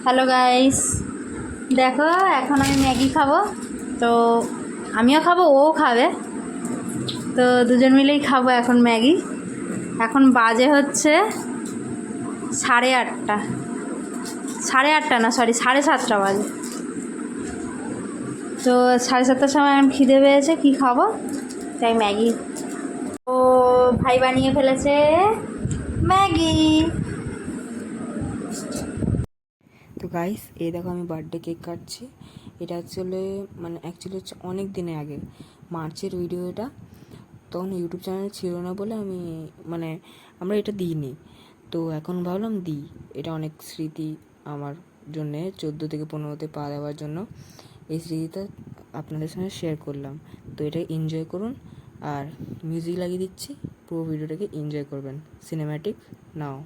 Hello guys, দেখো এখন আমি ম্যাগি খাবো। তো আমিও খাবো, ও খাবে। তো দুজন মিলেই খাবো এখন ম্যাগি। এখন বাজে হচ্ছে 8:30। 8:30 না, সরি 7:30 বাজে। তো 7:30টার সময় এখন খিদে পেয়েছে, কী খাবো তাই ম্যাগি। ও ভাই বানিয়ে ফেলেছে ম্যাগি। তো গাইস, এই দেখো আমি বার্থডে কেক কাটছি। এটা অ্যাকচুয়ালি হচ্ছে অনেক দিনের আগে, মার্চের ভিডিও এটা। তখন ইউটিউব চ্যানেল ছিল না বলে আমরা এটা দিইনি। তো এখন ভাবলাম দিই, এটা অনেক স্মৃতি আমার জন্যে, 14 থেকে 15তে পা দেওয়ার জন্য এই স্মৃতিটা আপনাদের সঙ্গে শেয়ার করলাম। তো এটা এনজয় করুন, আর মিউজিক লাগিয়ে দিচ্ছি, পুরো ভিডিওটাকে এনজয় করবেন। সিনেম্যাটিক নাও।